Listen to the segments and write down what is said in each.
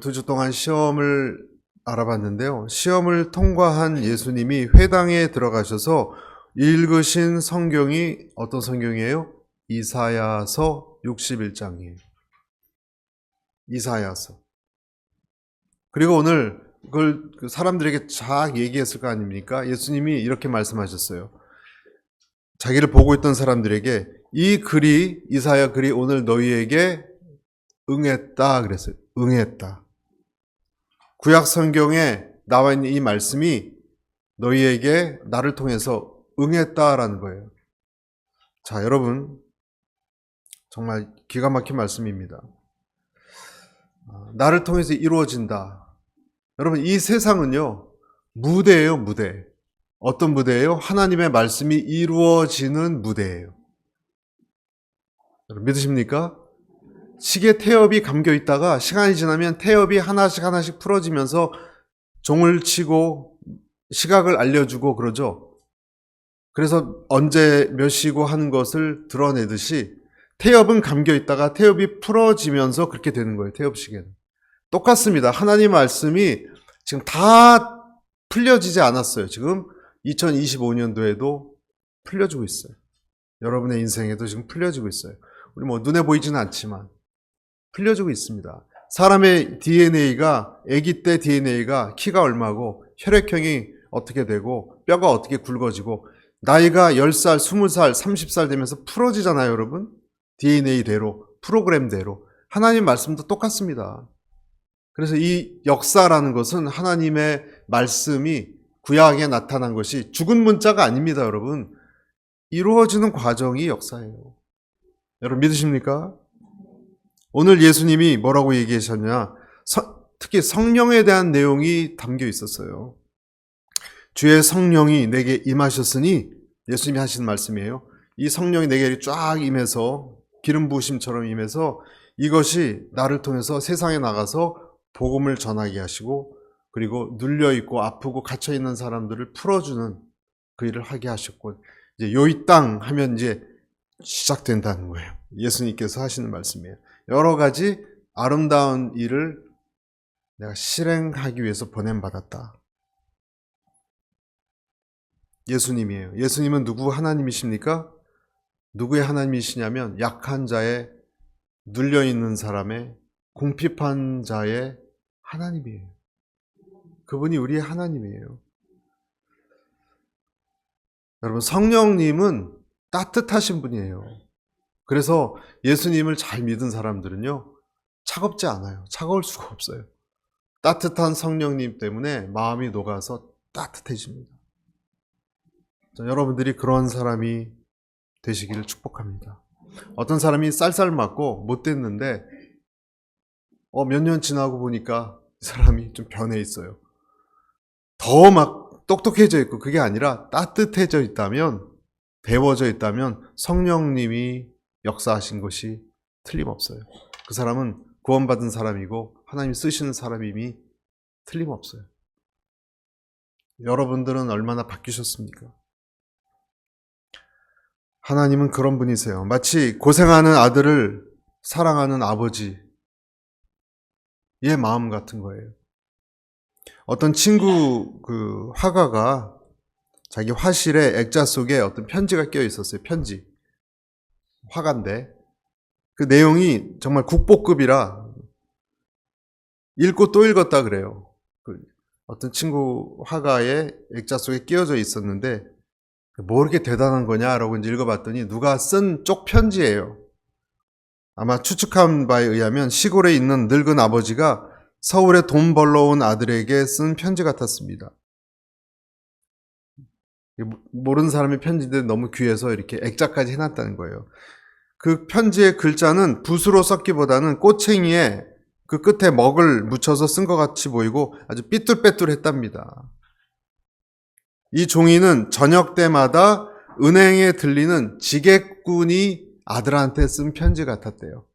두 주 동안 시험을 알아봤는데요. 시험을 통과한 예수님이 회당에 들어가셔서 읽으신 성경이 어떤 성경이에요? 이사야서 61장이에요. 이사야서. 그리고 오늘 그걸 사람들에게 쫙 얘기했을 거 아닙니까? 예수님이 이렇게 말씀하셨어요. 자기를 보고 있던 사람들에게 이 글이, 이사야 글이 오늘 너희에게 응했다 그랬어요. 응했다. 구약 성경에 나와 있는 이 말씀이 너희에게 나를 통해서 응했다라는 거예요. 자, 여러분 정말 기가 막힌 말씀입니다. 나를 통해서 이루어진다. 여러분 이 세상은요 무대예요. 무대. 어떤 무대예요? 하나님의 말씀이 이루어지는 무대예요. 여러분 믿으십니까? 시계 태엽이 감겨 있다가 시간이 지나면 태엽이 하나씩 풀어지면서 종을 치고 시각을 알려주고 그러죠. 그래서 언제 몇 시고 하는 것을 드러내듯이 태엽은 감겨 있다가 태엽이 풀어지면서 그렇게 되는 거예요. 태엽 시계는. 똑같습니다. 하나님 말씀이 지금 다 풀려지지 않았어요. 지금 2025년도에도 풀려지고 있어요. 여러분의 인생에도 지금 풀려지고 있어요. 우리 눈에 보이지는 않지만 풀려지고 있습니다. 사람의 DNA가, 아기 때 DNA가 키가 얼마고 혈액형이 어떻게 되고 뼈가 어떻게 굵어지고 나이가 10살, 20살, 30살 되면서 풀어지잖아요, 여러분. DNA대로, 프로그램대로. 하나님 말씀도 똑같습니다. 그래서 이 역사라는 것은 하나님의 말씀이 구약에 나타난 것이 죽은 문자가 아닙니다, 여러분. 이루어지는 과정이 역사예요. 여러분 믿으십니까? 오늘 예수님이 뭐라고 얘기하셨냐? 특히 성령에 대한 내용이 담겨 있었어요. 주의 성령이 내게 임하셨으니 예수님이 하신 말씀이에요. 이 성령이 내게 쫙 임해서 기름 부으심처럼 임해서 이것이 나를 통해서 세상에 나가서 복음을 전하게 하시고 그리고 눌려있고 아프고 갇혀있는 사람들을 풀어주는 그 일을 하게 하셨고 이제 요이 땅 하면 이제 시작된다는 거예요. 예수님께서 하시는 말씀이에요. 여러 가지 아름다운 일을 내가 실행하기 위해서 보냄받았다. 예수님이에요. 예수님은 누구 하나님이십니까? 누구의 하나님이시냐면 약한 자의, 눌려있는 사람의, 궁핍한 자의 하나님이에요. 그분이 우리의 하나님이에요. 여러분 성령님은 따뜻하신 분이에요. 그래서 예수님을 잘 믿은 사람들은요 차갑지 않아요. 차가울 수가 없어요. 따뜻한 성령님 때문에 마음이 녹아서 따뜻해집니다. 자, 여러분들이 그런 사람이 되시기를 축복합니다. 어떤 사람이 쌀쌀맞고 못됐는데 몇 년 지나고 보니까 이 사람이 좀 변해 있어요. 더 막 똑똑해져 있고 그게 아니라 따뜻해져 있다면, 데워져 있다면 성령님이 역사하신 것이 틀림없어요. 그 사람은 구원받은 사람이고 하나님이 쓰시는 사람임이 틀림없어요. 여러분들은 얼마나 바뀌셨습니까? 하나님은 그런 분이세요. 마치 고생하는 아들을 사랑하는 아버지의 마음 같은 거예요. 어떤 친구 화가가 자기 화실에 액자 속에 어떤 편지가 끼어 있었어요. 편지. 화가인데 그 내용이 정말 국보급이라 읽고 또 읽었다 그래요. 어떤 친구 화가의 액자 속에 끼어져 있었는데 뭐 이렇게 대단한 거냐라고 이제 읽어봤더니 누가 쓴 쪽 편지예요. 아마 추측한 바에 의하면 시골에 있는 늙은 아버지가 서울에 돈 벌러 온 아들에게 쓴 편지 같았습니다. 모르는 사람의 편지인데 너무 귀해서 이렇게 액자까지 해놨다는 거예요. 그 편지의 글자는 붓으로 썼기보다는 꼬챙이에 그 끝에 먹을 묻혀서 쓴 것 같이 보이고 아주 삐뚤빼뚤했답니다. 이 종이는 저녁 때마다 은행에 들리는 지게꾼이 아들한테 쓴 편지 같았대요.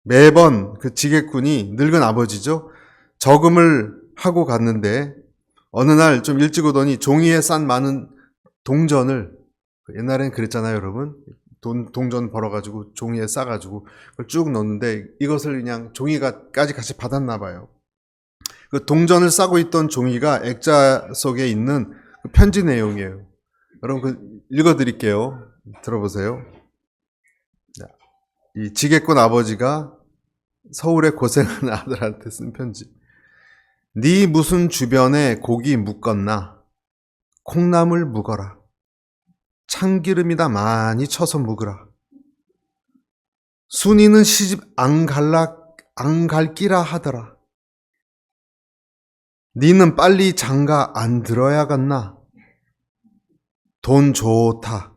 매번 그 지게꾼이 늙은 아버지죠. 저금을 하고 갔는데 어느 날 좀 일찍 오더니 종이에 싼 많은 동전을, 옛날엔 그랬잖아요, 여러분. 동전 벌어가지고 종이에 싸가지고 그걸 쭉 넣는데 이것을 그냥 종이가까지 같이 받았나 봐요. 그 동전을 싸고 있던 종이가 액자 속에 있는 그 편지 내용이에요. 여러분 그 읽어드릴게요. 들어보세요. 이 지게꾼 아버지가 서울에 고생하는 아들한테 쓴 편지. 네 무슨 주변에 고기 묶었나? 콩나물 묵어라. 참기름이다 많이 쳐서 묵으라. 순이는 시집 안 갈기라 하더라. 니는 빨리 장가 안 들어야겠나? 돈 좋다.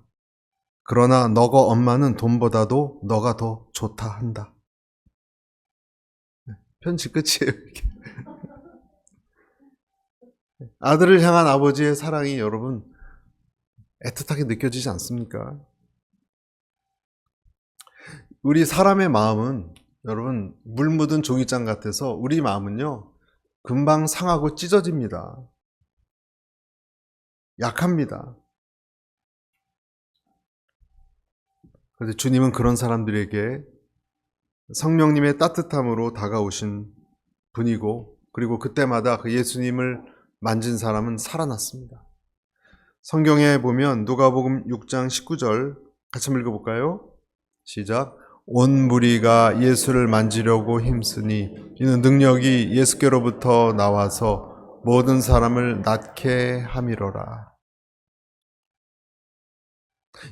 그러나 너가 엄마는 돈보다도 너가 더 좋다 한다. 편지 끝이에요. 아들을 향한 아버지의 사랑이 여러분 애틋하게 느껴지지 않습니까? 우리 사람의 마음은 여러분 물 묻은 종이장 같아서 우리 마음은요 금방 상하고 찢어집니다. 약합니다. 그런데 주님은 그런 사람들에게 성령님의 따뜻함으로 다가오신 분이고 그리고 그때마다 그 예수님을 만진 사람은 살아났습니다. 성경에 보면 누가복음 6장 19절 같이 한번 읽어볼까요? 시작. 온 무리가 예수를 만지려고 힘쓰니 이는 능력이 예수께로부터 나와서 모든 사람을 낫게 함이로라.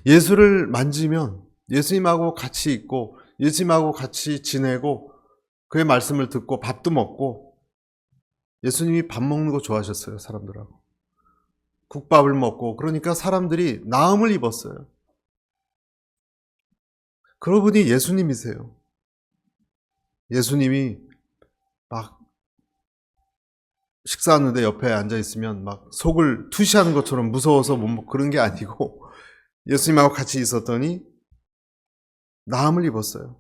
예수를 만지면 예수님하고 같이 있고 예수님하고 같이 지내고 그의 말씀을 듣고 밥도 먹고 예수님이 밥 먹는 거 좋아하셨어요. 사람들하고. 국밥을 먹고 그러니까 사람들이 나음을 입었어요. 그러고 보니 예수님이세요. 예수님이 막 식사하는데 옆에 앉아있으면 막 속을 투시하는 것처럼 무서워서 못 먹고 그런 게 아니고 예수님하고 같이 있었더니 나음을 입었어요.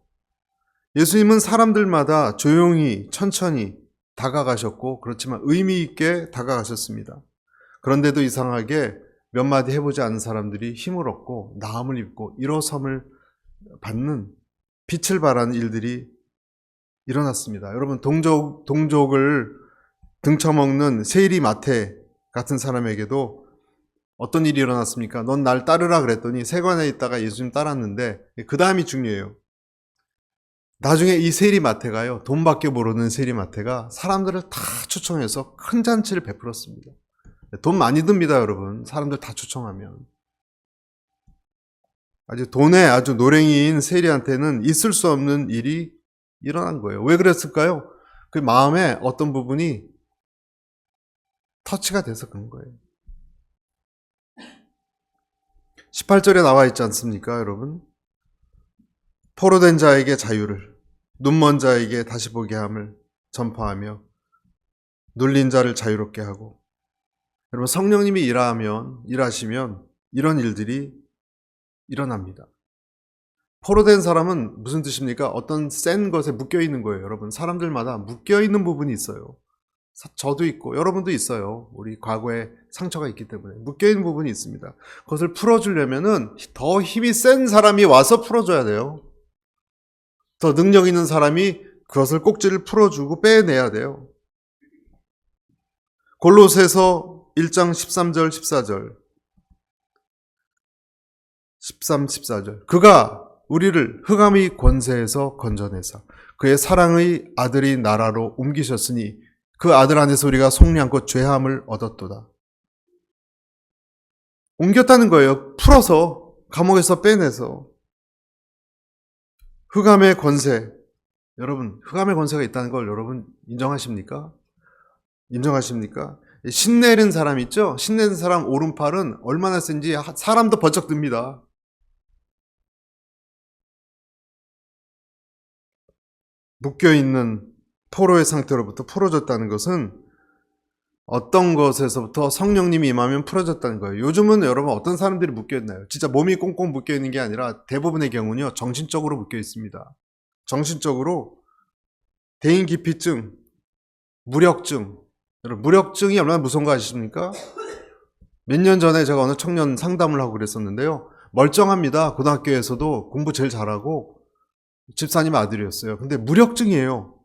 예수님은 사람들마다 조용히 천천히 다가가셨고 그렇지만 의미 있게 다가가셨습니다. 그런데도 이상하게 몇 마디 해보지 않은 사람들이 힘을 얻고 나음을 입고 일어섬을 받는 빛을 발하는 일들이 일어났습니다. 여러분 동족을 등쳐먹는 세일이 마태 같은 사람에게도 어떤 일이 일어났습니까? 넌 날 따르라 그랬더니 세관에 있다가 예수님 따랐는데 그 다음이 중요해요. 나중에 이 세리 마태가요, 돈밖에 모르는 세리 마태가 사람들을 다 초청해서 큰 잔치를 베풀었습니다. 돈 많이 듭니다, 여러분. 사람들 다 초청하면. 돈에 아주 노랭이인 세리한테는 있을 수 없는 일이 일어난 거예요. 왜 그랬을까요? 그 마음에 어떤 부분이 터치가 돼서 그런 거예요. 18절에 나와 있지 않습니까, 여러분? 포로된 자에게 자유를, 눈먼 자에게 다시 보게 함을 전파하며 눌린 자를 자유롭게 하고. 여러분, 성령님이 일하시면 이런 일들이 일어납니다. 포로된 사람은 무슨 뜻입니까? 어떤 센 것에 묶여있는 거예요. 여러분, 사람들마다 묶여있는 부분이 있어요. 저도 있고 여러분도 있어요. 우리 과거에 상처가 있기 때문에 묶여있는 부분이 있습니다. 그것을 풀어주려면은 더 힘이 센 사람이 와서 풀어줘야 돼요. 더 능력 있는 사람이 그것을 꼭지를 풀어주고 빼내야 돼요. 골로새서 1장 13절 14절 13, 14절 그가 우리를 흑암의 권세에서 건져내사 그의 사랑의 아들이 나라로 옮기셨으니 그 아들 안에서 우리가 속량껏 죄함을 얻었도다. 옮겼다는 거예요. 풀어서 감옥에서 빼내서. 흑암의 권세. 여러분, 흑암의 권세가 있다는 걸 여러분 인정하십니까? 인정하십니까? 신내는 사람 있죠? 신내는 사람 오른팔은 얼마나 센지 사람도 번쩍 듭니다. 묶여있는 포로의 상태로부터 풀어졌다는 것은 어떤 것에서부터 성령님이 임하면 풀어졌다는 거예요. 요즘은 여러분 어떤 사람들이 묶여있나요? 진짜 몸이 꽁꽁 묶여있는 게 아니라 대부분의 경우는요. 정신적으로 묶여있습니다. 정신적으로 대인기피증, 무력증. 여러분 무력증이 얼마나 무서운 거 아십니까? 몇 년 전에 제가 어느 청년 상담을 하고 그랬었는데요. 멀쩡합니다. 고등학교에서도 공부 제일 잘하고 집사님 아들이었어요. 근데 무력증이에요.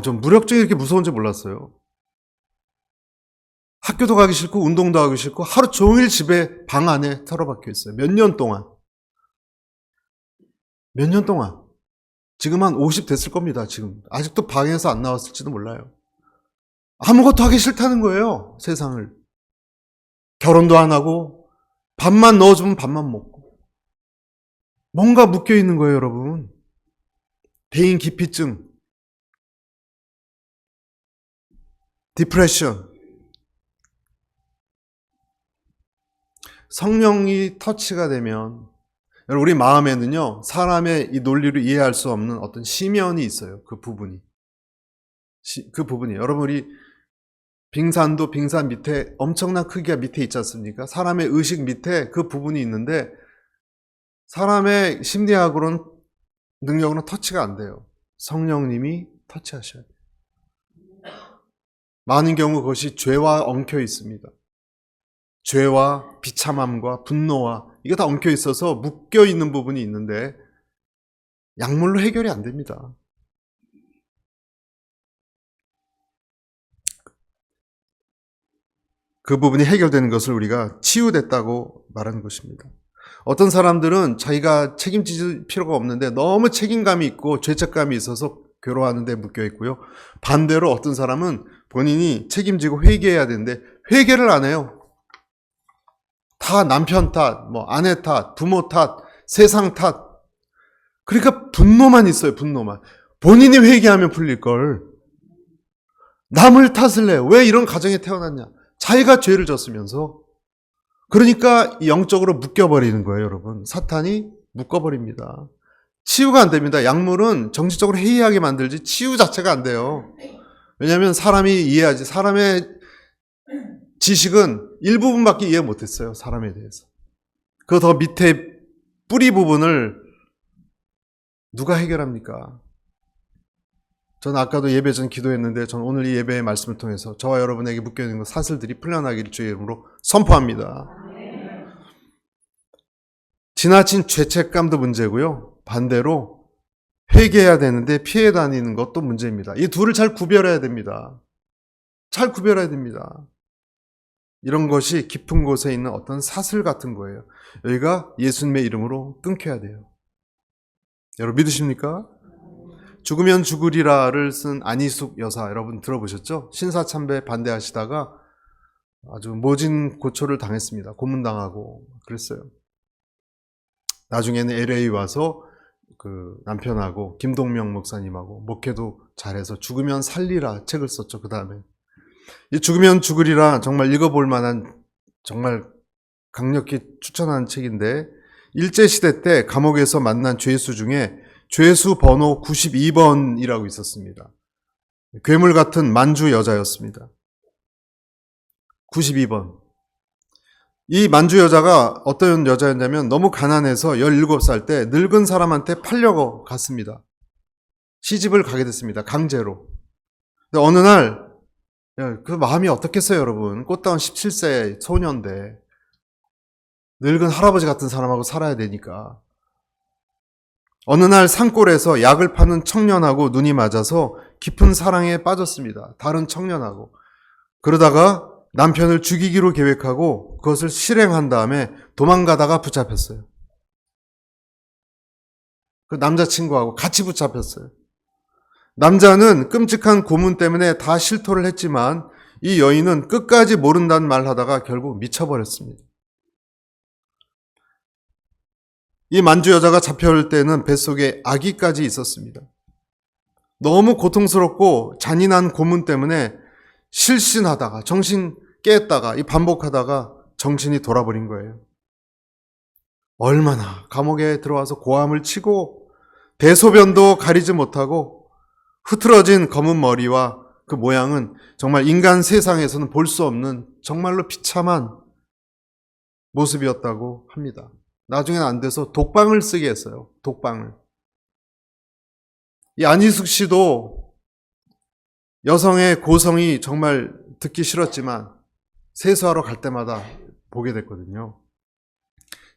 전 무력증이 이렇게 무서운지 몰랐어요. 학교도 가기 싫고 운동도 하기 싫고 하루 종일 집에 방 안에 틀어박혀 있어요. 몇 년 동안. 몇 년 동안. 지금 한 50 됐을 겁니다. 지금. 아직도 방에서 안 나왔을지도 몰라요. 아무것도 하기 싫다는 거예요. 세상을. 결혼도 안 하고 밥만 넣어주면 밥만 먹고. 뭔가 묶여 있는 거예요, 여러분. 대인 기피증, 디프레션. 성령이 터치가 되면 우리 마음에는요, 사람의 이 논리를 이해할 수 없는 어떤 심연이 있어요. 그 부분이. 여러분, 우리 빙산도 빙산 밑에 엄청난 크기가 밑에 있지 않습니까? 사람의 의식 밑에 그 부분이 있는데 사람의 심리학으로는 능력으로는 터치가 안 돼요. 성령님이 터치하셔야 돼요. 많은 경우 그것이 죄와 엉켜 있습니다. 죄와 비참함과 분노와 이게 다 엉켜 있어서 묶여 있는 부분이 있는데 약물로 해결이 안 됩니다. 그 부분이 해결되는 것을 우리가 치유됐다고 말하는 것입니다. 어떤 사람들은 자기가 책임질 필요가 없는데 너무 책임감이 있고 죄책감이 있어서 괴로워하는 데 묶여 있고요. 반대로 어떤 사람은 본인이 책임지고 회개해야 되는데 회개를 안 해요. 다 남편 탓, 아내 탓, 부모 탓, 세상 탓. 그러니까 분노만 있어요, 분노만. 본인이 회개하면 풀릴 걸. 남을 탓을 해요. 왜 이런 가정에 태어났냐? 자기가 죄를 졌으면서. 그러니까 영적으로 묶여버리는 거예요, 여러분. 사탄이 묶어버립니다. 치유가 안 됩니다. 약물은 정신적으로 해이하게 만들지 치유 자체가 안 돼요. 왜냐하면 사람이 이해하지. 사람의 지식은 일부분밖에 이해 못했어요. 사람에 대해서. 그 더 밑에 뿌리 부분을 누가 해결합니까? 저는 아까도 예배 전 기도했는데 저는 오늘 이 예배의 말씀을 통해서 저와 여러분에게 묶여있는 그 사슬들이 풀려나기를 주의 이름으로 선포합니다. 지나친 죄책감도 문제고요. 반대로 회개해야 되는데 피해 다니는 것도 문제입니다. 이 둘을 잘 구별해야 됩니다. 잘 구별해야 됩니다. 이런 것이 깊은 곳에 있는 어떤 사슬 같은 거예요. 여기가 예수님의 이름으로 끊겨야 돼요. 여러분 믿으십니까? 죽으면 죽으리라를 쓴 안희숙 여사 여러분 들어보셨죠? 신사참배 반대하시다가 아주 모진 고초를 당했습니다. 고문당하고 그랬어요. 나중에는 LA 와서 그 남편하고 김동명 목사님하고 목회도 잘해서 죽으면 살리라 책을 썼죠. 그 다음에 이 죽으면 죽으리라 정말 읽어볼 만한 정말 강력히 추천하는 책인데 일제시대 때 감옥에서 만난 죄수 중에 죄수 번호 92번이라고 있었습니다. 괴물 같은 만주 여자였습니다. 92번. 이 만주 여자가 어떤 여자였냐면 너무 가난해서 17살 때 늙은 사람한테 팔려고 갔습니다. 시집을 가게 됐습니다. 강제로. 근데 어느 날 그 마음이 어떻겠어요, 여러분. 꽃다운 17세 소년인데 늙은 할아버지 같은 사람하고 살아야 되니까. 어느 날 산골에서 약을 파는 청년하고 눈이 맞아서 깊은 사랑에 빠졌습니다. 다른 청년하고. 그러다가 남편을 죽이기로 계획하고 그것을 실행한 다음에 도망가다가 붙잡혔어요. 그 남자친구하고 같이 붙잡혔어요. 남자는 끔찍한 고문 때문에 다 실토를 했지만 이 여인은 끝까지 모른다는 말 하다가 결국 미쳐버렸습니다. 이 만주 여자가 잡혀올 때는 뱃속에 아기까지 있었습니다. 너무 고통스럽고 잔인한 고문 때문에 실신하다가 정신 깼다가 이 반복하다가 정신이 돌아버린 거예요. 얼마나 감옥에 들어와서 고함을 치고 대소변도 가리지 못하고 흐트러진 검은 머리와 그 모양은 정말 인간 세상에서는 볼 수 없는 정말로 비참한 모습이었다고 합니다. 나중에는 안 돼서 독방을 쓰게 했어요. 독방을. 이 안희숙 씨도 여성의 고성이 정말 듣기 싫었지만 세수하러 갈 때마다 보게 됐거든요.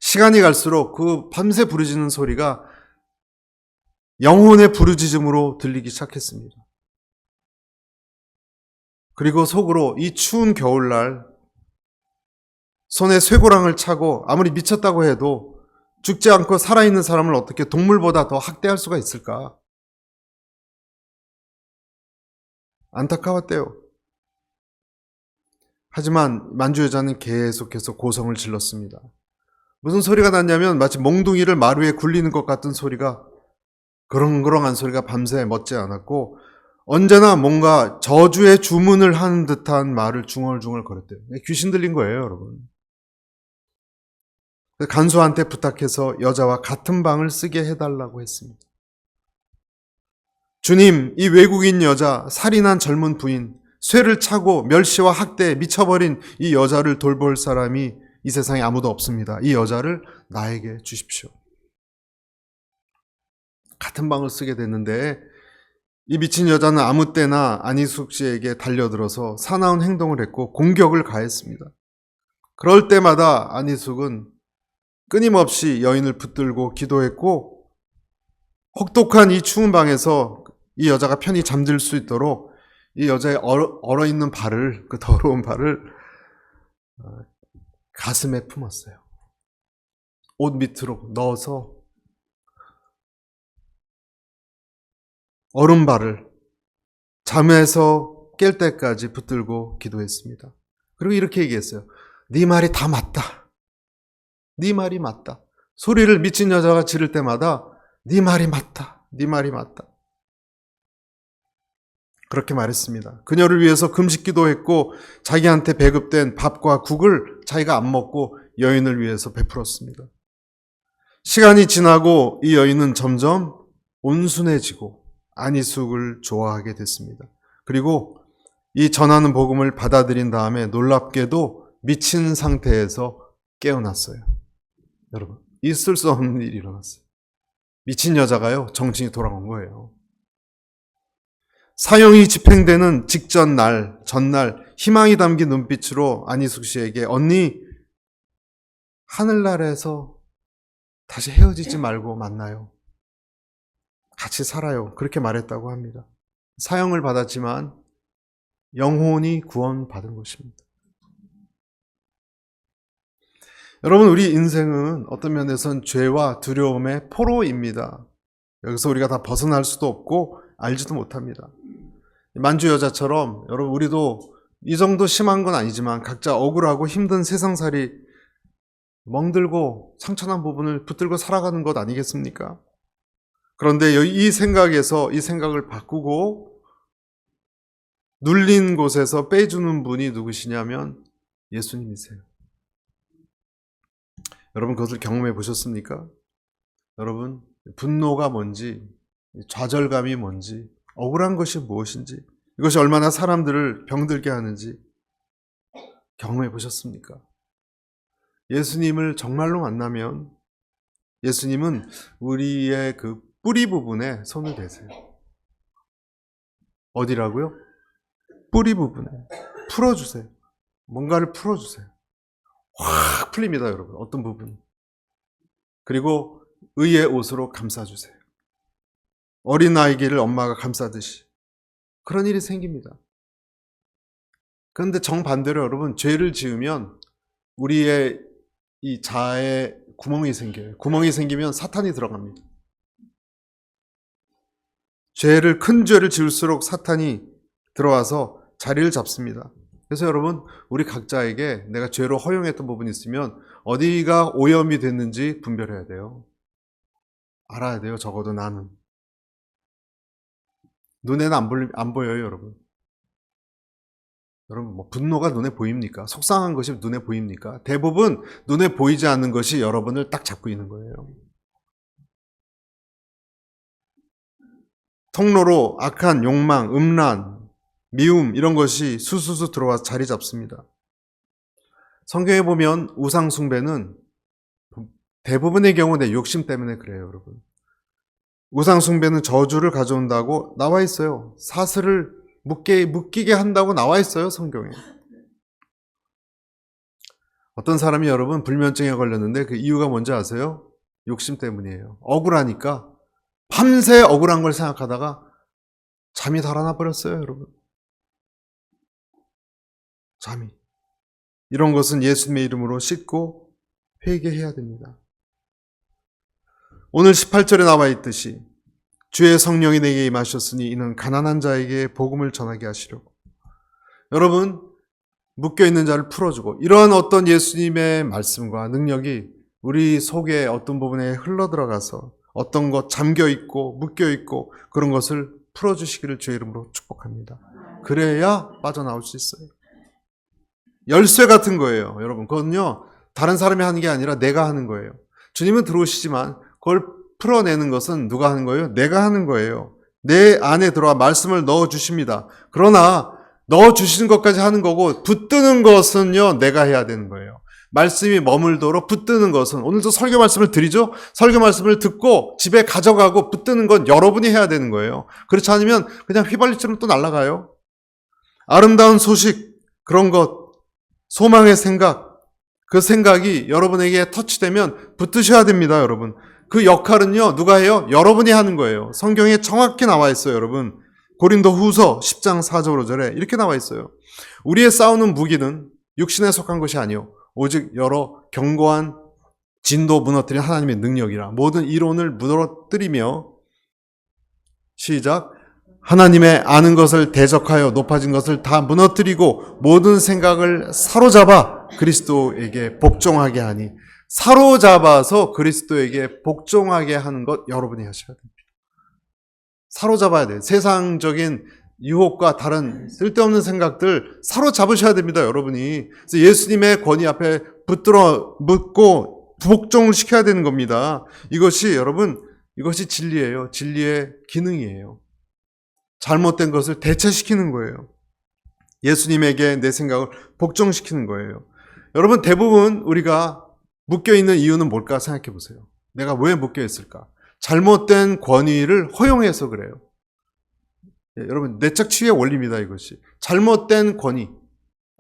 시간이 갈수록 그 밤새 부르짖는 소리가 영혼의 부르짖음으로 들리기 시작했습니다. 그리고 속으로 이 추운 겨울날 손에 쇠고랑을 차고 아무리 미쳤다고 해도 죽지 않고 살아있는 사람을 어떻게 동물보다 더 학대할 수가 있을까? 안타까웠대요. 하지만 만주 여자는 계속해서 고성을 질렀습니다. 무슨 소리가 났냐면 마치 몽둥이를 마루에 굴리는 것 같은 소리가, 그렁그렁한 소리가 밤새 멎지 않았고 언제나 뭔가 저주의 주문을 하는 듯한 말을 중얼중얼 거렸대요. 귀신 들린 거예요, 여러분. 간수한테 부탁해서 여자와 같은 방을 쓰게 해달라고 했습니다. 주님, 이 외국인 여자, 살인한 젊은 부인, 쇠를 차고 멸시와 학대에 미쳐버린 이 여자를 돌볼 사람이 이 세상에 아무도 없습니다. 이 여자를 나에게 주십시오. 같은 방을 쓰게 됐는데 이 미친 여자는 아무 때나 안희숙 씨에게 달려들어서 사나운 행동을 했고 공격을 가했습니다. 그럴 때마다 안희숙은 끊임없이 여인을 붙들고 기도했고 혹독한 이 추운 방에서 이 여자가 편히 잠들 수 있도록 이 여자의 얼어있는 발을, 그 더러운 발을 가슴에 품었어요. 옷 밑으로 넣어서 얼음발을 잠에서 깰 때까지 붙들고 기도했습니다. 그리고 이렇게 얘기했어요. 네 말이 다 맞다. 네 말이 맞다. 소리를 미친 여자가 지를 때마다 네 말이 맞다. 네 말이 맞다. 그렇게 말했습니다. 그녀를 위해서 금식기도 했고 자기한테 배급된 밥과 국을 자기가 안 먹고 여인을 위해서 베풀었습니다. 시간이 지나고 이 여인은 점점 온순해지고 안희숙을 좋아하게 됐습니다. 그리고 이 전하는 복음을 받아들인 다음에 놀랍게도 미친 상태에서 깨어났어요. 여러분, 있을 수 없는 일이 일어났어요. 미친 여자가요, 정신이 돌아온 거예요. 사형이 집행되는 직전 날, 전날 희망이 담긴 눈빛으로 안희숙 씨에게 언니, 하늘나라에서 다시 헤어지지 말고 만나요. 같이 살아요. 그렇게 말했다고 합니다. 사형을 받았지만 영혼이 구원받은 것입니다. 여러분, 우리 인생은 어떤 면에선 죄와 두려움의 포로입니다. 여기서 우리가 다 벗어날 수도 없고 알지도 못합니다. 만주 여자처럼 여러분 우리도 이 정도 심한 건 아니지만 각자 억울하고 힘든 세상살이 멍들고 상처난 부분을 붙들고 살아가는 것 아니겠습니까? 그런데 이 생각을 바꾸고 눌린 곳에서 빼주는 분이 누구시냐면 예수님이세요. 여러분 그것을 경험해 보셨습니까? 여러분 분노가 뭔지, 좌절감이 뭔지, 억울한 것이 무엇인지, 이것이 얼마나 사람들을 병들게 하는지 경험해 보셨습니까? 예수님을 정말로 만나면 예수님은 우리의 그 뿌리 부분에 손을 대세요. 어디라고요? 뿌리 부분에 풀어주세요. 뭔가를 풀어주세요. 확 풀립니다, 여러분. 어떤 부분. 그리고 의의 옷으로 감싸주세요. 어린아이를 엄마가 감싸듯이. 그런 일이 생깁니다. 그런데 정반대로 여러분, 죄를 지으면 우리의 이 자아에 구멍이 생겨요. 구멍이 생기면 사탄이 들어갑니다. 큰 죄를 지을수록 사탄이 들어와서 자리를 잡습니다. 그래서 여러분, 우리 각자에게 내가 죄로 허용했던 부분이 있으면 어디가 오염이 됐는지 분별해야 돼요. 알아야 돼요. 적어도 나는. 눈에는 안 보여요, 여러분. 여러분, 뭐 분노가 눈에 보입니까? 속상한 것이 눈에 보입니까? 대부분 눈에 보이지 않는 것이 여러분을 딱 잡고 있는 거예요. 통로로 악한 욕망, 음란, 미움 이런 것이 수수수 들어와서 자리 잡습니다. 성경에 보면 우상 숭배는 대부분의 경우 내 욕심 때문에 그래요, 여러분. 우상 숭배는 저주를 가져온다고 나와 있어요. 사슬을 묶이게 한다고 나와 있어요, 성경에. 어떤 사람이 여러분 불면증에 걸렸는데 그 이유가 뭔지 아세요? 욕심 때문이에요. 억울하니까 밤새 억울한 걸 생각하다가 잠이 달아나 버렸어요, 여러분. 잠이. 이런 것은 예수님의 이름으로 씻고 회개해야 됩니다. 오늘 18절에 나와 있듯이 주의 성령이 내게 임하셨으니 이는 가난한 자에게 복음을 전하게 하시려고. 여러분, 묶여있는 자를 풀어주고 이러한 어떤 예수님의 말씀과 능력이 우리 속에 어떤 부분에 흘러들어가서 어떤 것 잠겨있고 묶여있고 그런 것을 풀어주시기를 주의 이름으로 축복합니다. 그래야 빠져나올 수 있어요. 열쇠 같은 거예요, 여러분. 그건요, 다른 사람이 하는 게 아니라 내가 하는 거예요. 주님은 들어오시지만 그걸 풀어내는 것은 누가 하는 거예요? 내가 하는 거예요. 내 안에 들어와 말씀을 넣어주십니다. 그러나 넣어주시는 것까지 하는 거고 붙드는 것은요, 내가 해야 되는 거예요. 말씀이 머물도록 붙드는 것은, 오늘도 설교 말씀을 드리죠? 설교 말씀을 듣고 집에 가져가고 붙드는 건 여러분이 해야 되는 거예요. 그렇지 않으면 그냥 휘발유처럼 또 날아가요. 아름다운 소식, 그런 것, 소망의 생각, 그 생각이 여러분에게 터치되면 붙드셔야 됩니다, 여러분. 그 역할은요, 누가 해요? 여러분이 하는 거예요. 성경에 정확히 나와 있어요, 여러분. 고린도 후서 10장 4절 5절에 이렇게 나와 있어요. 우리의 싸우는 무기는 육신에 속한 것이 아니요 오직 여러 견고한 진도 무너뜨린 하나님의 능력이라. 모든 이론을 무너뜨리며, 시작, 하나님의 아는 것을 대적하여 높아진 것을 다 무너뜨리고 모든 생각을 사로잡아 그리스도에게 복종하게 하니. 사로잡아서 그리스도에게 복종하게 하는 것 여러분이 하셔야 됩니다. 사로잡아야 돼요. 세상적인 유혹과 다른 쓸데없는 생각들 사로잡으셔야 됩니다, 여러분이. 그래서 예수님의 권위 앞에 붙들어 묻고 복종을 시켜야 되는 겁니다. 이것이 여러분, 이것이 진리예요. 진리의 기능이에요. 잘못된 것을 대체시키는 거예요. 예수님에게 내 생각을 복종시키는 거예요. 여러분, 대부분 우리가 묶여있는 이유는 뭘까 생각해 보세요. 내가 왜 묶여있을까? 잘못된 권위를 허용해서 그래요. 여러분, 내적 치유의 원리입니다, 이것이. 잘못된 권위.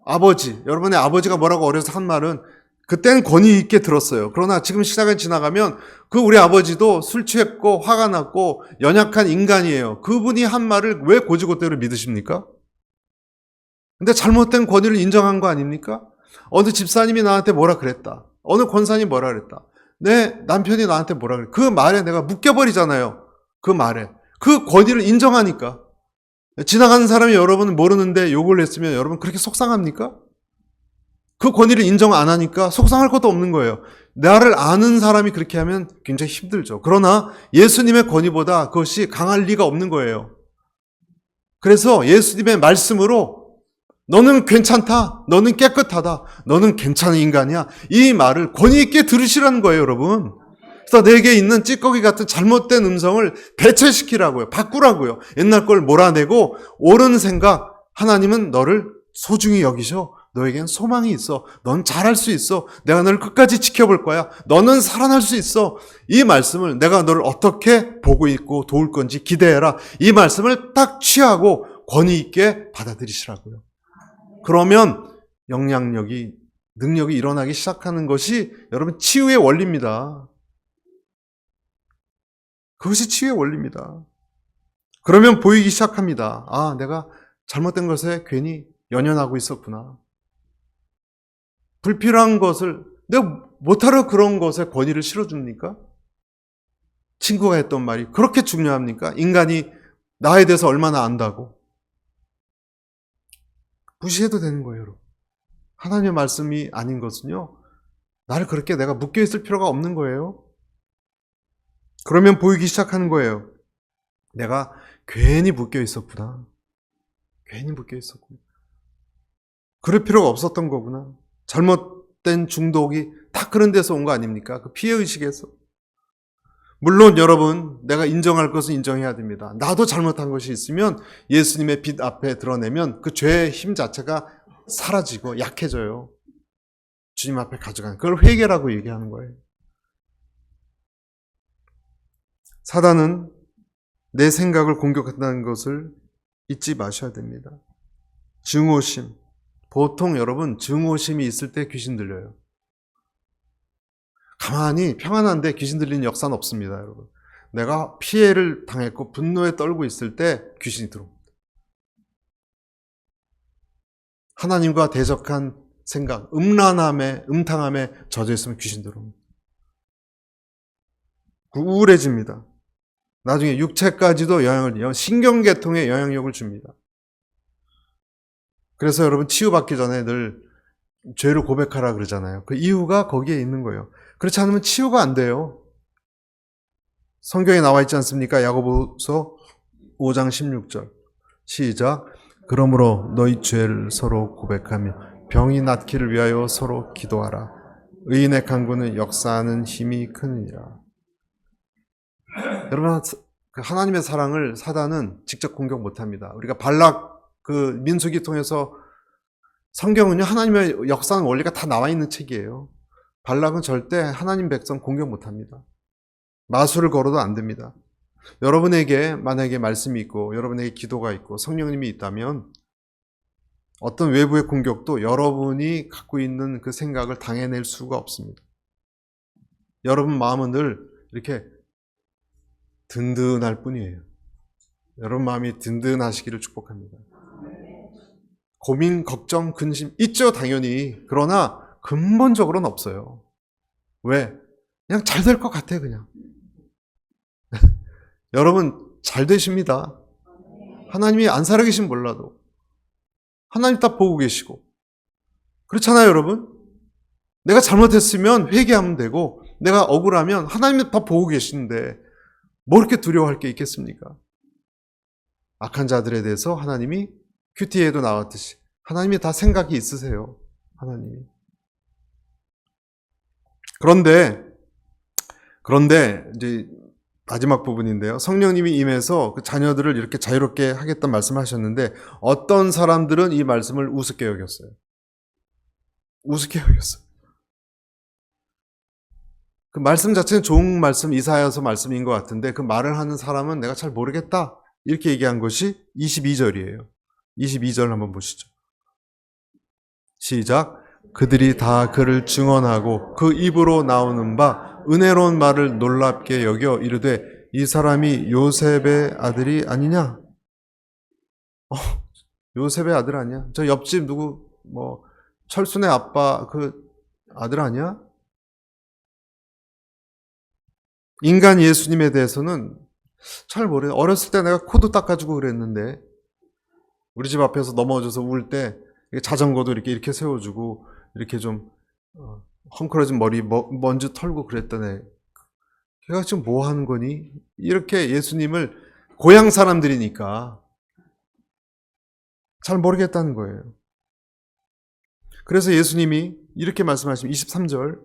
아버지, 여러분의 아버지가 뭐라고 어려서 한 말은 그때는 권위 있게 들었어요. 그러나 지금 시간이 지나가면 그 우리 아버지도 술 취했고 화가 났고 연약한 인간이에요. 그분이 한 말을 왜 고지고대로 믿으십니까? 근데 잘못된 권위를 인정한 거 아닙니까? 어느 집사님이 나한테 뭐라 그랬다. 어느 권사님이 뭐라 그랬다. 내 남편이 나한테 뭐라 그랬다. 그 말에 내가 묶여버리잖아요. 그 말에. 그 권위를 인정하니까. 지나가는 사람이 여러분 모르는데 욕을 했으면 여러분 그렇게 속상합니까? 그 권위를 인정 안 하니까 속상할 것도 없는 거예요. 나를 아는 사람이 그렇게 하면 굉장히 힘들죠. 그러나 예수님의 권위보다 그것이 강할 리가 없는 거예요. 그래서 예수님의 말씀으로 너는 괜찮다, 너는 깨끗하다, 너는 괜찮은 인간이야, 이 말을 권위 있게 들으시라는 거예요, 여러분. 그래서 내게 있는 찌꺼기 같은 잘못된 음성을 대체시키라고요. 바꾸라고요. 옛날 걸 몰아내고 옳은 생각, 하나님은 너를 소중히 여기셔. 너에겐 소망이 있어. 넌 잘할 수 있어. 내가 너를 끝까지 지켜볼 거야. 너는 살아날 수 있어. 이 말씀을 내가 너를 어떻게 보고 있고 도울 건지 기대해라. 이 말씀을 딱 취하고 권위 있게 받아들이시라고요. 그러면 영향력이, 능력이 일어나기 시작하는 것이 여러분 치유의 원리입니다. 그것이 치유의 원리입니다. 그러면 보이기 시작합니다. 아, 내가 잘못된 것에 괜히 연연하고 있었구나. 불필요한 것을, 내가 못하러 그런 것에 권위를 실어줍니까? 친구가 했던 말이 그렇게 중요합니까? 인간이 나에 대해서 얼마나 안다고. 무시해도 되는 거예요, 여러분. 하나님의 말씀이 아닌 것은요, 나를 그렇게 내가 묶여있을 필요가 없는 거예요. 그러면 보이기 시작하는 거예요. 내가 괜히 묶여있었구나. 괜히 묶여있었구나. 그럴 필요가 없었던 거구나. 잘못된 중독이 다 그런 데서 온 거 아닙니까? 그 피해의식에서. 물론 여러분, 내가 인정할 것은 인정해야 됩니다. 나도 잘못한 것이 있으면 예수님의 빛 앞에 드러내면 그 죄의 힘 자체가 사라지고 약해져요. 주님 앞에 가져가는, 그걸 회개라고 얘기하는 거예요. 사단은 내 생각을 공격한다는 것을 잊지 마셔야 됩니다. 증오심. 보통 여러분 증오심이 있을 때 귀신 들려요. 가만히 평안한데 귀신 들리는 역사는 없습니다, 여러분. 내가 피해를 당했고 분노에 떨고 있을 때 귀신이 들어옵니다. 하나님과 대적한 생각, 음탕함에 젖어 있으면 귀신 들어옵니다. 우울해집니다. 나중에 육체까지도 신경계통에 영향력을 줍니다. 그래서 여러분 치유받기 전에 늘 죄를 고백하라 그러잖아요. 그 이유가 거기에 있는 거예요. 그렇지 않으면 치유가 안 돼요. 성경에 나와 있지 않습니까? 야고보서 5장 16절 시작. 그러므로 너희 죄를 서로 고백하며 병이 낫기를 위하여 서로 기도하라. 의인의 간구는 역사하는 힘이 크느니라. 여러분, 하나님의 사랑을 사단은 직접 공격 못합니다. 우리가 발락 민수기 통해서 성경은요, 하나님의 역사는 원리가 다 나와 있는 책이에요. 발락은 절대 하나님 백성 공격 못합니다. 마술을 걸어도 안 됩니다. 여러분에게 만약에 말씀이 있고 여러분에게 기도가 있고 성령님이 있다면 어떤 외부의 공격도 여러분이 갖고 있는 그 생각을 당해낼 수가 없습니다. 여러분 마음은 늘 이렇게 든든할 뿐이에요. 여러분 마음이 든든하시기를 축복합니다. 고민, 걱정, 근심 있죠, 당연히. 그러나 근본적으로는 없어요. 왜? 그냥 잘 될 것 같아, 그냥. 여러분 잘 되십니다. 하나님이 안 살아계신 몰라도 하나님 다 보고 계시고 그렇잖아요, 여러분. 내가 잘못했으면 회개하면 되고 내가 억울하면 하나님이 다 보고 계시는데 뭐 이렇게 두려워할 게 있겠습니까? 악한 자들에 대해서 하나님이 큐티에도 나왔듯이 하나님이 다 생각이 있으세요. 하나님이. 그런데 이제 마지막 부분인데요. 성령님이 임해서 그 자녀들을 이렇게 자유롭게 하겠다는 말씀을 하셨는데 어떤 사람들은 이 말씀을 우습게 여겼어요. 우습게 여겼어요. 그 말씀 자체는 좋은 말씀, 이사야서 말씀인 것 같은데 그 말을 하는 사람은 내가 잘 모르겠다. 이렇게 얘기한 것이 22절이에요. 22절 한번 보시죠. 시작. 그들이 다 그를 증언하고 그 입으로 나오는 바 은혜로운 말을 놀랍게 여겨 이르되 이 사람이 요셉의 아들이 아니냐? 요셉의 아들 아니야? 저 옆집 누구 철순의 아빠 그 아들 아니야? 인간 예수님에 대해서는 잘 모르요. 어렸을 때 내가 코도 닦아주고 그랬는데 우리 집 앞에서 넘어져서 울 때 자전거도 이렇게 세워주고 이렇게 좀 헝클어진 머리 먼지 털고 그랬더니 걔가 지금 뭐 하는 거니? 이렇게 예수님을 고향 사람들이니까 잘 모르겠다는 거예요. 그래서 예수님이 이렇게 말씀하시면 23절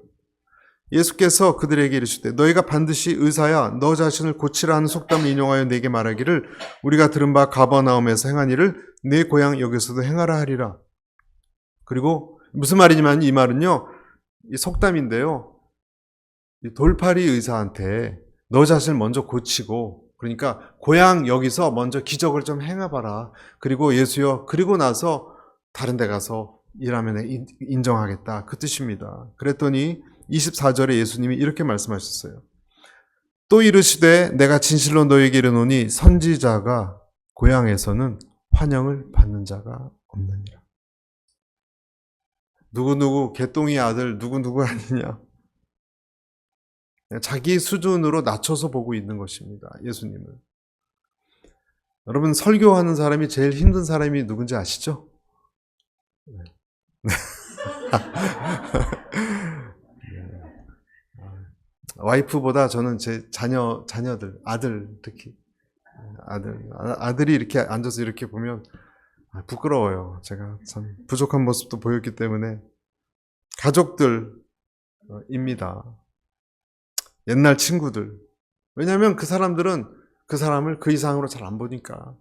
예수께서 그들에게 이르시되 너희가 반드시 의사야 너 자신을 고치라 하는 속담을 인용하여 내게 말하기를 우리가 들은 바 가버나움에서 행한 일을 내 고향 여기서도 행하라 하리라. 그리고 무슨 말이냐면 이 말은요, 이 속담인데요. 이 돌팔이 의사한테 너 자신을 먼저 고치고 그러니까 고향 여기서 먼저 기적을 좀 행해봐라. 그리고 예수여 그리고 나서 다른 데 가서 일하면 인정하겠다. 그 뜻입니다. 그랬더니 24절에 예수님이 이렇게 말씀하셨어요. 또 이르시되 내가 진실로 너에게 이르노니 선지자가 고향에서는 환영을 받는 자가 없느니라. 누구누구 개똥이 아들 누구누구 아니냐. 자기 수준으로 낮춰서 보고 있는 것입니다. 예수님을. 여러분 설교하는 사람이 제일 힘든 사람이 누군지 아시죠? 네. 와이프보다 저는 제 자녀들, 아들 특히 아들이 이렇게 앉아서 이렇게 보면 부끄러워요. 제가 참 부족한 모습도 보였기 때문에 가족들입니다. 옛날 친구들. 왜냐하면 그 사람들은 그 사람을 그 이상으로 잘 안 보니까.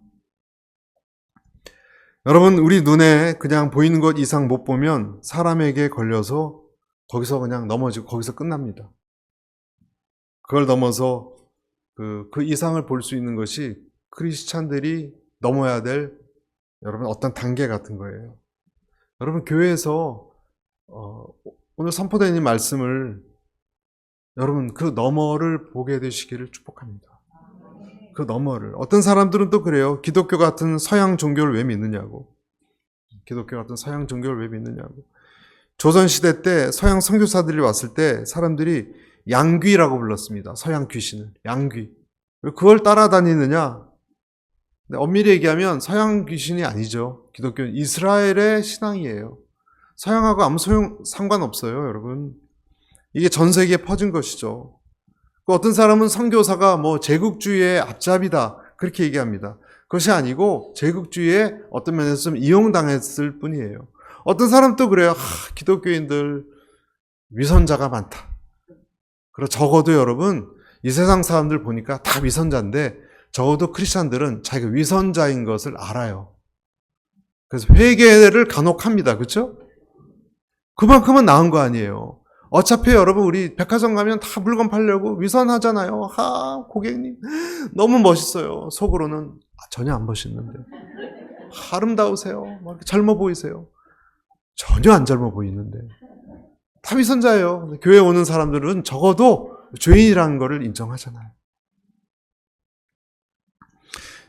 여러분 우리 눈에 그냥 보이는 것 이상 못 보면 사람에게 걸려서 거기서 그냥 넘어지고 거기서 끝납니다. 그걸 넘어서 그 이상을 볼 수 있는 것이 크리스찬들이 넘어야 될 여러분 어떤 단계 같은 거예요. 여러분 교회에서 오늘 선포되는 말씀을 여러분, 그 너머를 보게 되시기를 축복합니다. 그 너머를. 어떤 사람들은 또 그래요. 기독교 같은 서양 종교를 왜 믿느냐고. 기독교 같은 서양 종교를 왜 믿느냐고. 조선시대 때 서양 선교사들이 왔을 때 사람들이 양귀라고 불렀습니다. 서양 귀신을. 양귀. 왜 그걸 따라다니느냐? 엄밀히 얘기하면 서양 귀신이 아니죠. 기독교는 이스라엘의 신앙이에요. 서양하고 아무 상관없어요, 여러분. 이게 전 세계에 퍼진 것이죠. 어떤 사람은 선교사가 제국주의의 앞잡이다 그렇게 얘기합니다. 그것이 아니고 제국주의의 어떤 면에서 좀 이용당했을 뿐이에요. 어떤 사람 또 그래요. 기독교인들 위선자가 많다. 그리고 적어도 여러분 이 세상 사람들 보니까 다 위선자인데 적어도 크리스찬들은 자기가 위선자인 것을 알아요. 그래서 회개를 간혹 합니다. 그렇죠? 그만큼은 나은 거 아니에요. 어차피 여러분 우리 백화점 가면 다 물건 팔려고 위선하잖아요. 고객님 너무 멋있어요. 속으로는 전혀 안 멋있는데. 아름다우세요. 젊어 보이세요. 전혀 안 젊어 보이는데. 다 위선자예요. 교회 오는 사람들은 적어도 죄인이라는 것을 인정하잖아요.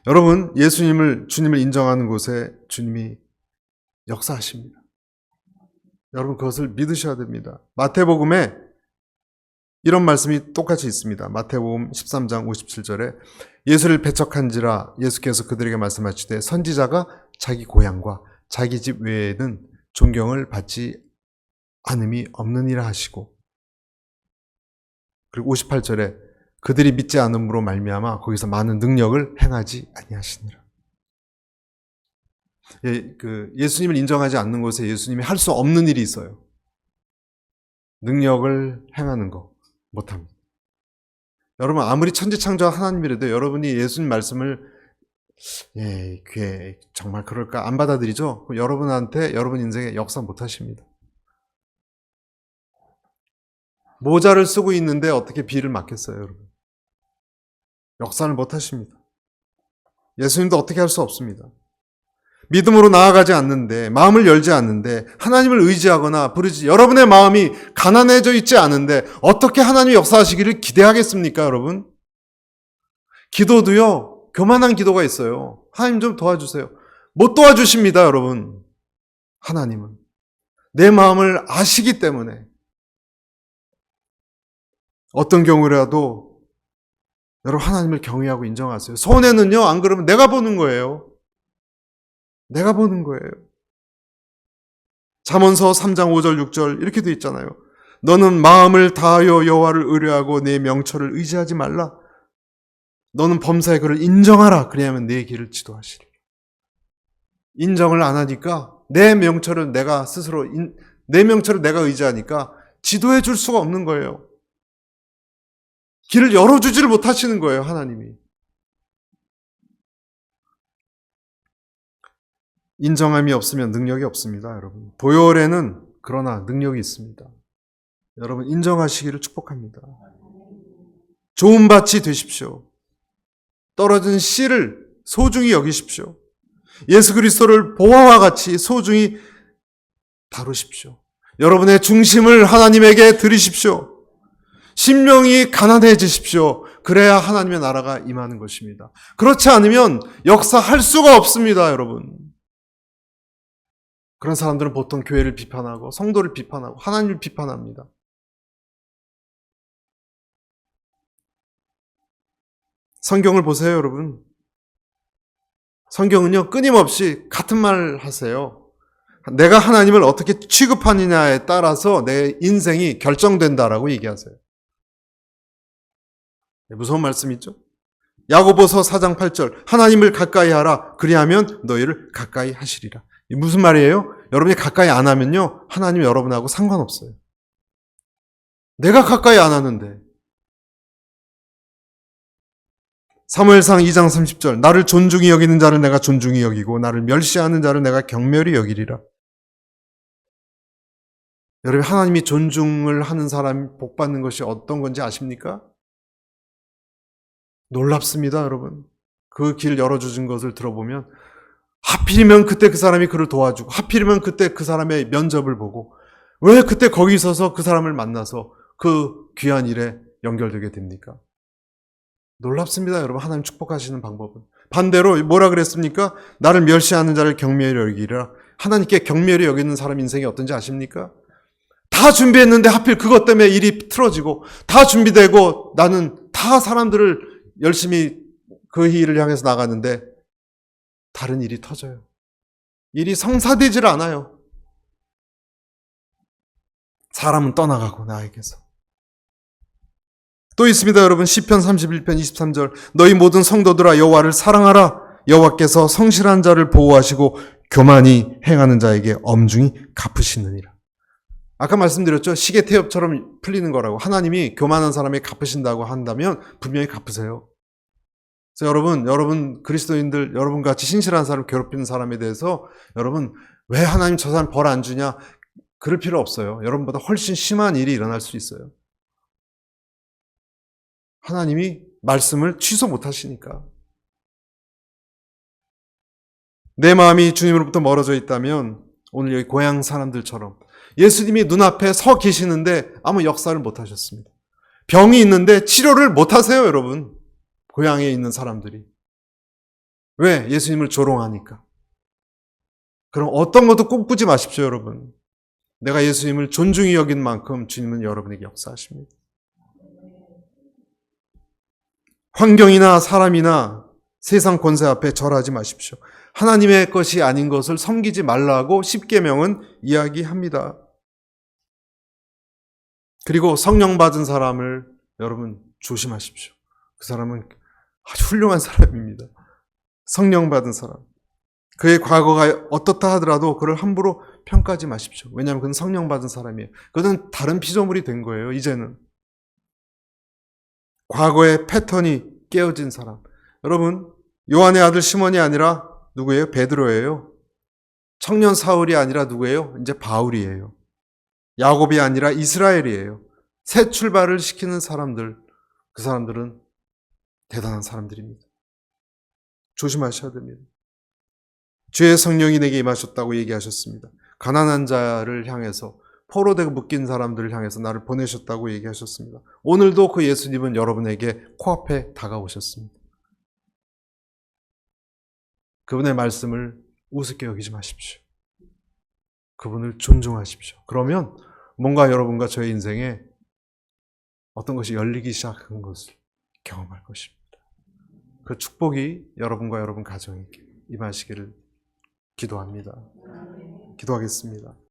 여러분, 주님을 인정하는 곳에 주님이 역사하십니다. 여러분, 그것을 믿으셔야 됩니다. 마태복음에 이런 말씀이 똑같이 있습니다. 마태복음 13장 57절에 예수를 배척한지라 예수께서 그들에게 말씀하시되 선지자가 자기 고향과 자기 집 외에는 존경을 받지 않음이 없느니라 하시고, 그리고 58절에 그들이 믿지 않음으로 말미암아 거기서 많은 능력을 행하지 아니하시니라. 예수님을 인정하지 않는 곳에 예수님이 할 수 없는 일이 있어요. 능력을 행하는 거 못합니다. 여러분 아무리 천지창조한 하나님이라도 여러분이 예수님 말씀을 귀에 정말 그럴까 안 받아들이죠? 그럼 여러분한테 여러분 인생에 역사 못하십니다. 모자를 쓰고 있는데 어떻게 비를 맞겠어요, 여러분? 역사를 못하십니다. 예수님도 어떻게 할 수 없습니다. 믿음으로 나아가지 않는데, 마음을 열지 않는데, 하나님을 의지하거나 부르지, 여러분의 마음이 가난해져 있지 않은데 어떻게 하나님이 역사하시기를 기대하겠습니까, 여러분? 기도도요, 교만한 기도가 있어요. 하나님 좀 도와주세요. 못 도와주십니다, 여러분. 하나님은 내 마음을 아시기 때문에 어떤 경우라도 여러분 하나님을 경외하고 인정하세요. 손해는요, 안 그러면 내가 보는 거예요. 내가 보는 거예요. 잠언서 3장 5절 6절 이렇게 돼 있잖아요. 너는 마음을 다하여 여호와를 의뢰하고 내 명철을 의지하지 말라. 너는 범사의 그를 인정하라. 그래야만 내 길을 지도하시리라. 인정을 안 하니까 내 명철을 내가 스스로 내 명철을 내가 의지하니까 지도해 줄 수가 없는 거예요. 길을 열어주지를 못하시는 거예요, 하나님이. 인정함이 없으면 능력이 없습니다, 여러분. 보혈에는 그러나 능력이 있습니다. 여러분 인정하시기를 축복합니다. 좋은 밭이 되십시오. 떨어진 씨를 소중히 여기십시오. 예수 그리스도를 보화와 같이 소중히 다루십시오. 여러분의 중심을 하나님에게 드리십시오. 심령이 가난해지십시오. 그래야 하나님의 나라가 임하는 것입니다. 그렇지 않으면 역사할 수가 없습니다, 여러분. 그런 사람들은 보통 교회를 비판하고 성도를 비판하고 하나님을 비판합니다. 성경을 보세요, 여러분. 성경은요, 끊임없이 같은 말 하세요. 내가 하나님을 어떻게 취급하느냐에 따라서 내 인생이 결정된다라고 얘기하세요. 무서운 말씀이죠? 야고보서 4장 8절 하나님을 가까이 하라. 그리하면 너희를 가까이 하시리라. 이 무슨 말이에요? 여러분이 가까이 안 하면요, 하나님이 여러분하고 상관없어요. 내가 가까이 안 하는데. 사무엘상 2장 30절 나를 존중히 여기는 자를 내가 존중히 여기고 나를 멸시하는 자를 내가 경멸히 여기리라. 여러분 하나님이 존중을 하는 사람이 복받는 것이 어떤 건지 아십니까? 놀랍습니다, 여러분. 그 길 열어주신 것을 들어보면 하필이면 그때 그 사람이 그를 도와주고 하필이면 그때 그 사람의 면접을 보고 왜 그때 거기 있어서 그 사람을 만나서 그 귀한 일에 연결되게 됩니까? 놀랍습니다, 여러분. 하나님 축복하시는 방법은. 반대로 뭐라 그랬습니까? 나를 멸시하는 자를 경멸히 여기라. 하나님께 경멸히 여기는 사람 인생이 어떤지 아십니까? 다 준비했는데 하필 그것 때문에 일이 틀어지고, 다 준비되고 나는 다 사람들을 열심히 그 일을 향해서 나가는데 다른 일이 터져요. 일이 성사되질 않아요. 사람은 떠나가고 나에게서. 또 있습니다, 여러분. 시편 31편 23절. 너희 모든 성도들아 여호와를 사랑하라. 여호와께서 성실한 자를 보호하시고 교만히 행하는 자에게 엄중히 갚으시느니라. 아까 말씀드렸죠. 시계 태엽처럼 풀리는 거라고. 하나님이 교만한 사람에 갚으신다고 한다면 분명히 갚으세요. 그래서 여러분 그리스도인들, 여러분 같이 신실한 사람 괴롭히는 사람에 대해서 여러분 왜 하나님 저 사람 벌 안 주냐? 그럴 필요 없어요. 여러분보다 훨씬 심한 일이 일어날 수 있어요. 하나님이 말씀을 취소 못 하시니까. 내 마음이 주님으로부터 멀어져 있다면 오늘 여기 고향 사람들처럼 예수님이 눈앞에 서 계시는데 아무 역사를 못 하셨습니다. 병이 있는데 치료를 못 하세요, 여러분. 고향에 있는 사람들이. 왜? 예수님을 조롱하니까. 그럼 어떤 것도 꿈꾸지 마십시오, 여러분. 내가 예수님을 존중히 여긴 만큼 주님은 여러분에게 역사하십니다. 환경이나 사람이나 세상 권세 앞에 절하지 마십시오. 하나님의 것이 아닌 것을 섬기지 말라고 십계명은 이야기합니다. 그리고 성령 받은 사람을 여러분 조심하십시오. 그 사람은 아주 훌륭한 사람입니다. 성령 받은 사람. 그의 과거가 어떻다 하더라도 그를 함부로 평가하지 마십시오. 왜냐하면 그는 성령 받은 사람이에요. 그는 다른 피조물이 된 거예요, 이제는. 과거의 패턴이 깨어진 사람. 여러분, 요한의 아들 시몬이 아니라 누구예요? 베드로예요. 청년 사울이 아니라 누구예요? 이제 바울이에요. 야곱이 아니라 이스라엘이에요. 새 출발을 시키는 사람들, 그 사람들은 대단한 사람들입니다. 조심하셔야 됩니다. 주의 성령이 내게 임하셨다고 얘기하셨습니다. 가난한 자를 향해서, 포로되고 묶인 사람들을 향해서 나를 보내셨다고 얘기하셨습니다. 오늘도 그 예수님은 여러분에게 코앞에 다가오셨습니다. 그분의 말씀을 우습게 여기지 마십시오. 그분을 존중하십시오. 그러면 뭔가 여러분과 저의 인생에 어떤 것이 열리기 시작한 것을 경험할 것입니다. 그 축복이 여러분과 여러분 가정에게 임하시기를 기도합니다. 기도하겠습니다.